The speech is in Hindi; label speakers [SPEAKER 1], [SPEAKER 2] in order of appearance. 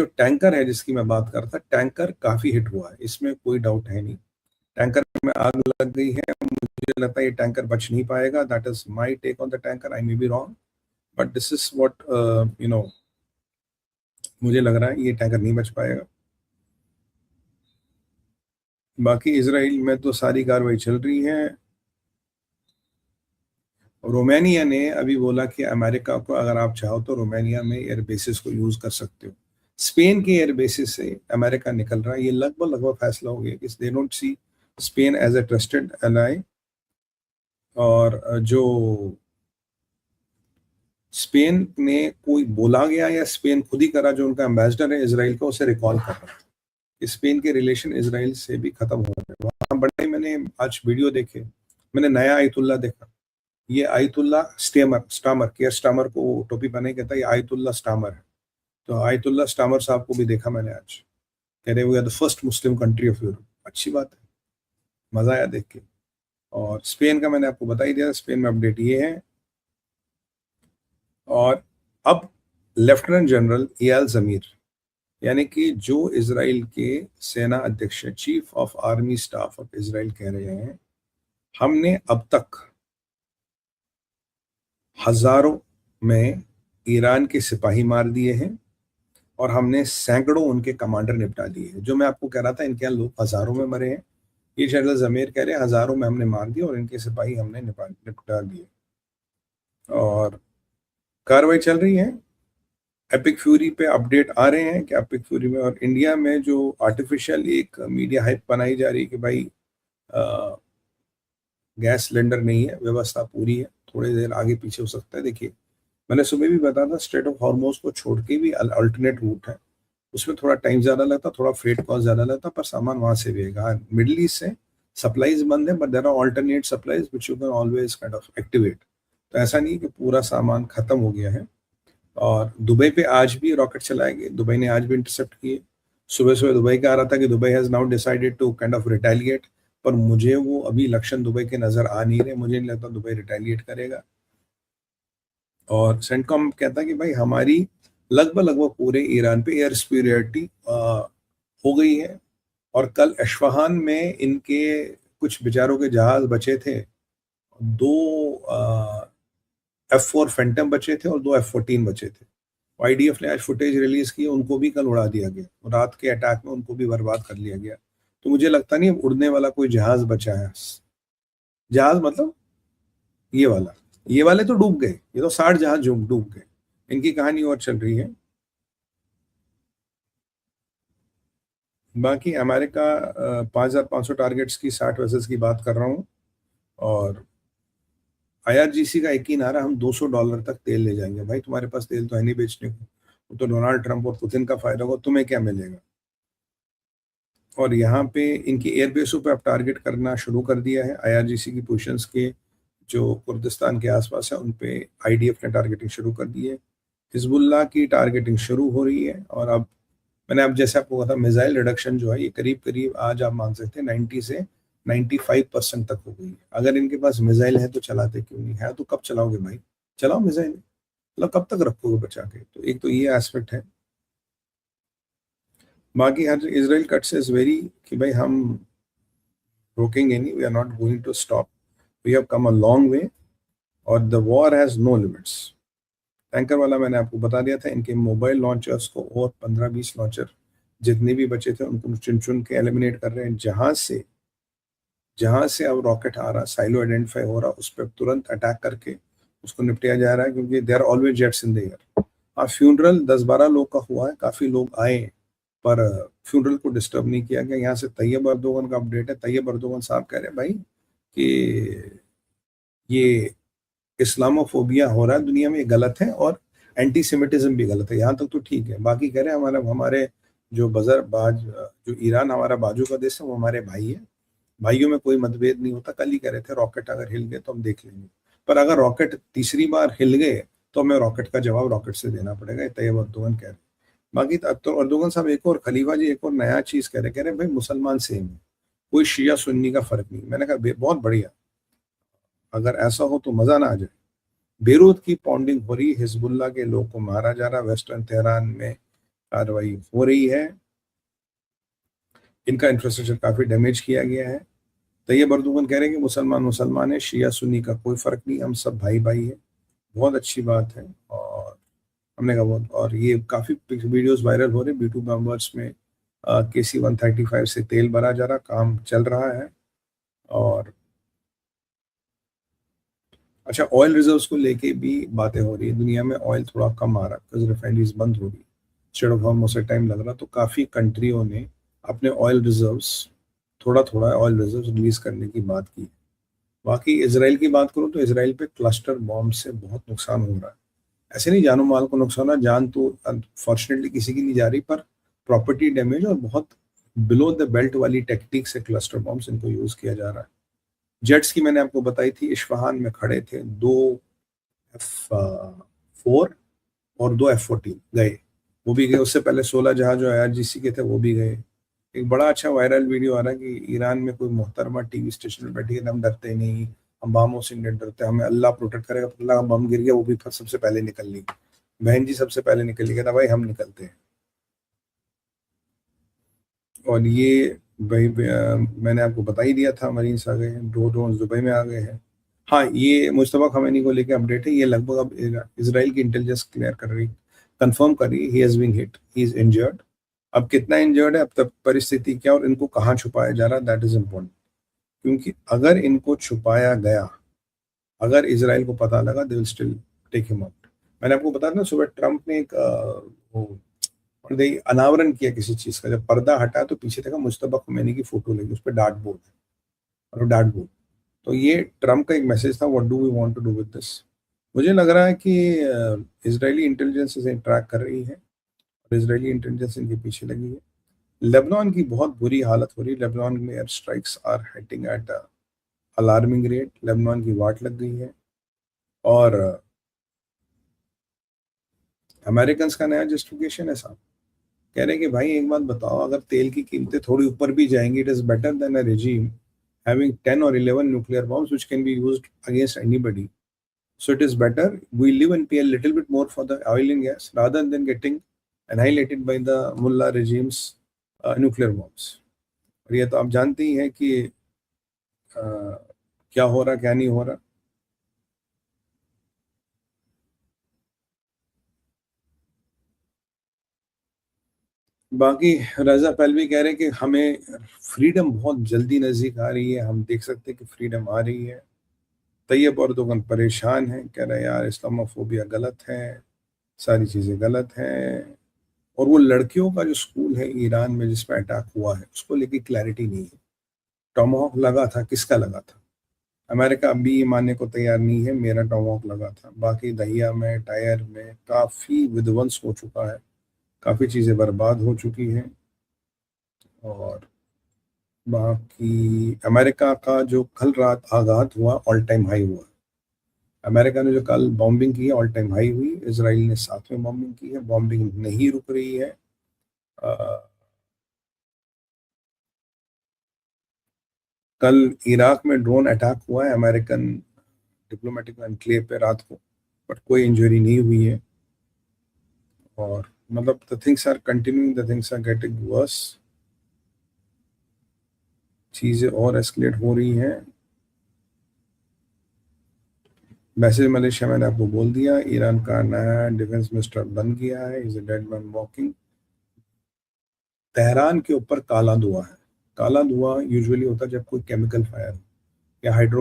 [SPEAKER 1] जो टैंकर है जिसकी मैं बात कर रहा था, टैंकर काफी हिट हुआ है, इसमें कोई डाउट है नहीं। टैंकर में आग लग गई है, मुझे लगता है ये टैंकर बच नहीं पाएगा। That is my take on the tanker, I may be wrong, but this is what मुझे लग रहा है, ये टैंकर नहीं बच पाएगा। बाकी इसराइल में तो सारी कार्रवाई चल रही है। रोमानिया ने अभी बोला कि अमेरिका को अगर आप चाहो तो रोमानिया में एयर बेसिस को यूज कर सकते हो। स्पेन के एयर बेसिस से अमेरिका निकल रहा है, ये लगभग फैसला हो गया कि they don't see Spain as a trusted ally. और जो स्पेन ने कोई बोला गया या स्पेन खुद ही करा, जो उनका एम्बेसडर है इसराइल का, उसे रिकॉल कर रहा है। स्पेन के रिलेशन इसराइल से भी खत्म हो रहे हैं वहां। बड़े मैंने आज वीडियो देखे, मैंने नया आयतुल्ला देखा। ये आयतुल्ला स्टामर केयर स्टामर को टोपी पहने कहता है ये आयतुल्ला स्टामर है। तो आयतुल्ला स्टामर साहब को भी देखा मैंने आज, कह रहे we are the first Muslim country of Europe. अच्छी बात है, मजा आया देख के। और स्पेन का मैंने आपको बता ही दिया, स्पेन में अपडेट ये है। और अब लेफ्टिनेंट जनरल इयाल जमीर, यानी कि जो इसराइल के सेना अध्यक्ष, chief of army staff of Israel, कह रहे हैं हमने अब तक हजारों में ईरान के सिपाही मार दिए हैं और हमने सैकड़ों उनके कमांडर निपटा दिए हैं। जो मैं आपको कह रहा था इनके यहाँ लोग हजारों में मरे हैं, ये जनरल जमीर कह रहे हैं हजारों में हमने मार दिए और इनके सिपाही हमने निपटा दिए। और कार्रवाई चल रही है। एपिक फ्यूरी पे अपडेट आ रहे हैं कि एपिक फ्यूरी में और इंडिया में जो आर्टिफिशियल एक मीडिया हाइप बनाई जा रही है कि भाई गैस सिलेंडर नहीं है, व्यवस्था पूरी है, थोड़ी देर आगे पीछे हो सकता है। देखिए मैंने सुबह भी बताया था, स्ट्रेट ऑफ हॉर्मोज को छोड़ के भी अल्टरनेट रूट है, उसमें थोड़ा टाइम ज्यादा लगता, थोड़ा फ्रेट कॉस्ट ज्यादा लगता, पर सामान वहां से भी आएगा। मिडिल ईस्ट से सप्लाईज बंद है, but there are alternate supplies which you can always kind of activate. तो ऐसा नहीं कि पूरा सामान खत्म हो गया है। और दुबई पे आज भी रॉकेट चलाए गए, दुबई ने आज भी इंटरसेप्ट किए। सुबह सुबह दुबई का आ रहा था कि Dubai has now decided to kind of retaliate, पर मुझे वो अभी लक्षण दुबई के नजर आ नहीं रहे, मुझे नहीं लगता दुबई रिटेलिएट करेगा। और सेंटकॉम कहता है कि भाई हमारी लगभग पूरे ईरान पे एयर सुपीरियरिटी हो गई है। और कल अश्फहान में इनके कुछ बेचारों के जहाज बचे थे, 2 F4 फैंटम बचे थे और 2 F14 बचे थे। आईडीएफ ने आज फुटेज रिलीज की, उनको भी कल उड़ा दिया गया, रात के अटैक में उनको भी बर्बाद कर लिया गया। तो मुझे लगता नहीं उड़ने वाला कोई जहाज बचा है। जहाज मतलब ये वाले तो डूब गए, ये तो 60 जहाज डूब गए। इनकी कहानी और चल रही है। बाकी अमेरिका 5500 टारगेट्स की 60 वेसल्स की बात कर रहा हूँ। और आईआरजीसी का एक ही नारा, हम $200 तक तेल ले जाएंगे। भाई तुम्हारे पास तेल तो है नहीं बेचने को, वो तो डोनाल्ड ट्रंप और पुतिन का फायदा होगा, तुम्हें क्या मिलेगा। और यहाँ पे इनकी एयरबेसों पे अब टारगेट करना शुरू कर दिया है। आईआरजीसी की पोजीशंस के जो कुर्दिस्तान के आसपास है उन पे आईडीएफ ने टारगेटिंग शुरू कर दी है। हिजबुल्लाह की टारगेटिंग शुरू हो रही है। और अब मैंने अब जैसे आपको कहा था, मिसाइल रिडक्शन जो है ये करीब करीब आज आप मान सकते हैं 90 से 95% तक हो गई है। अगर इनके पास मिसाइल है तो चलाते क्यों नहीं है, तो कब चलाओगे भाई, चलाओ मिसाइल, मतलब कब तक रखोगे बचा के। तो एक तो ये एस्पेक्ट है। बाकी हर इजराइल कट से इज वेरी कि भाई हम रोकेंगे नहीं, we are not going to stop, we have come a long way और the war has no limits. Tanker वाला मैंने आपको बता दिया था, इनके मोबाइल लॉन्चर्स को और 15-20 लॉन्चर जितने भी बचे थे उनको चुन चुन के एलिमिनेट कर रहे हैं। जहां से अब रॉकेट आ रहा, साइलो आइडेंटिफाई हो रहा, उस पर तुरंत अटैक करके उसको निपटाया जा रहा है, क्योंकि they are always jets in the air. हाँ, फ्यूनरल 10-12 लोग का हुआ है, काफी लोग आए, पर फ्यूनरल को डिस्टर्ब नहीं किया गया। यहाँ से तैयब अर्दोगन का अपडेट है। तैयब अर्दोगन साहब कह रहे हैं भाई कि ये इस्लामोफोबिया हो रहा है दुनिया में, ये गलत है, और एंटी सेमिटिज्म भी गलत है। यहाँ तक तो ठीक है। बाकी कह रहे हैं हमारे जो जो ईरान हमारा बाजू का देश है, वो हमारे भाई है, भाइयों में कोई मतभेद नहीं होता। कल ही कह रहे थे रॉकेट अगर हिल गए तो हम देख लेंगे, पर अगर रॉकेट तीसरी बार हिल गए तो हमें रॉकेट का जवाब रॉकेट से देना पड़ेगा, तैयब अर्दोगन कह रहे हैं। बाकी तो अर्दोगन साहब एक और, खलीफा जी एक और नया चीज कह रहे भाई मुसलमान सेम है, कोई शिया सुन्नी का फर्क नहीं। मैंने कहा बहुत बढ़िया, अगर ऐसा हो तो मजा ना आ जाए। बेरूत की पॉन्डिंग हो रही, हिजबुल्लाह के लोग को मारा जा रहा वेस्टर्न तेहरान में, कार्रवाई हो रही है। इनका इंफ्रास्ट्रक्चर काफी डैमेज किया गया है। तैयब अर्दोगन कह रहे हैं कि मुसलमान मुसलमान है, शिया सुन्नी का कोई फर्क नहीं, हम सब भाई भाई है। बहुत अच्छी बात है। और हमने कहा बहुत, और ये काफी वीडियोस वायरल हो रहे, B2 बम्बर्स में KC-135 से तेल भरा जा रहा, काम चल रहा है। और अच्छा, ऑयल रिजर्व्स को लेके भी बातें हो रही है, दुनिया में ऑयल थोड़ा कम आ रहा है बिकॉज रिफाइनरीज बंद हो रही, स्टेट ऑफ हार्मोस से टाइम लग रहा, तो काफी कंट्रियों ने अपने ऑयल रिजर्व्स, थोड़ा थोड़ा ऑयल रिजर्व्स रिलीज करने की बात की। बाकी इसराइल की बात करूं तो इसराइल पे क्लस्टर बॉम्ब से बहुत नुकसान हो रहा है। ऐसे नहीं जानो माल को नुकसान हो, जान तो अनफॉर्चुनेटली किसी की नहीं जा रही, पर प्रॉपर्टी डैमेज और बहुत बिलो द बेल्ट वाली टेक्निक से क्लस्टर बॉम्ब्स इनको यूज किया जा रहा है। जेट्स की मैंने आपको बताई थी, इस्फहान में खड़े थे, 2 F4 और 2 F14 गए, वो भी गए। उससे पहले 16 जहाज जो IRGC के थे वो भी गए। एक बड़ा अच्छा वायरल वीडियो आ रहा है कि ईरान में कोई मोहतरमा टीवी स्टेशन में बैठी है, हम डरते नहीं, हम बमों से नहीं डरते, हमें अल्लाह प्रोटेक्ट करेगा। तो अल्लाह का बम गिर गया, वो भी सबसे पहले निकल ली, बहन जी सबसे पहले निकली, कहता भाई हम निकलते हैं। और ये भाई मैंने आपको बता ही दिया था, मरीन्स आ गए हैं, 2 ड्रोन दुबई में आ गए हैं। हाँ, ये मुश्तबा खमैनी को लेकर अपडेट है, ये लगभग अब इसराइल की इंटेलिजेंस क्लियर कर रही, कंफर्म कर रही, he has been hit, he is injured. अब कितना इंजर्ड है, अब तक परिस्थिति क्या और इनको कहाँ छुपाया जा रहा, दैट इज इम्पोर्टेंट। क्योंकि अगर इनको छुपाया गया, अगर इसराइल को पता लगा, they will still take him out. मैंने आपको बताया ना, सुबह ट्रंप ने एक वो पर्दे अनावरण किया किसी चीज का, जब पर्दा हटा तो पीछे देखा मुश्तबा खुमैनी की फोटो लगी, उस पर डार्ट बोर्ड है, और डार्ट बोर्ड। तो ये ट्रम्प का एक मैसेज था, what do we want to do with this. मुझे लग रहा है कि इजरायली इंटेलिजेंस इसे ट्रैक कर रही है और इजरायली इंटेलिजेंस इनके पीछे लगी है। लेबनान की बहुत बुरी हालत हो रही है, लेबनान में air strikes are hitting at alarming rate, Lebanon की वाट लग गई है। और अमेरिकन का नया जस्टिफिकेशन है साहब, कह रहे हैं कि भाई एक बात बताओ, अगर तेल की कीमतें थोड़ी ऊपर भी जाएंगी, it is better than a regime having 10 or 11 nuclear bombs which can be used against anybody. So it is better we live and pay a little bit more for the oil and gas rather than getting annihilated by the mullah regime's nuclear bombs. और ये तो आप जानते ही हैं कि क्या हो रहा क्या नहीं हो रहा। बाकी रजा पहलवी कह रहे हैं कि हमें फ्रीडम बहुत जल्दी नजदीक आ रही है, हम देख सकते हैं कि फ्रीडम आ रही है। तैयब अर्दोगन परेशान है, कह रहे हैं यार इस्लामोफोबिया गलत है, सारी चीज़ें गलत हैं। और वो लड़कियों का जो स्कूल है ईरान में जिस पर अटैक हुआ है, उसको लेके क्लैरिटी नहीं है। टॉमहॉक लगा था, किसका लगा था? अमेरिका अभी ये मानने को तैयार नहीं है मेरा टॉमहॉक लगा था। बाकी दहिया में, टायर में काफ़ी विध्वंस हो चुका है, काफ़ी चीज़ें बर्बाद हो चुकी हैं। और बाकी अमेरिका का जो कल रात आघात हुआ, ऑल टाइम हाई हुआ। अमेरिका ने जो कल बॉम्बिंग की है, ऑल टाइम हाई हुई। इसराइल ने साथ में बॉम्बिंग की है, बॉम्बिंग नहीं रुक रही है। कल इराक में ड्रोन अटैक हुआ है अमेरिकन डिप्लोमेटिक एनक्लेव पे रात को, बट कोई इंजरी नहीं हुई है। और मतलब the things are continuing, the things are getting worse, चीजें और एस्केलेट हो रही हैं। वैसे मलेशिया मैंने आपको बोल दिया, ईरान का नया डिफेंस मिनिस्टर बन गया है, is a dead man walking. Tehran के ऊपर काला धुआं है। काला धुआं यूजुअली होता है जब कोई केमिकल फायर या हाइड्रो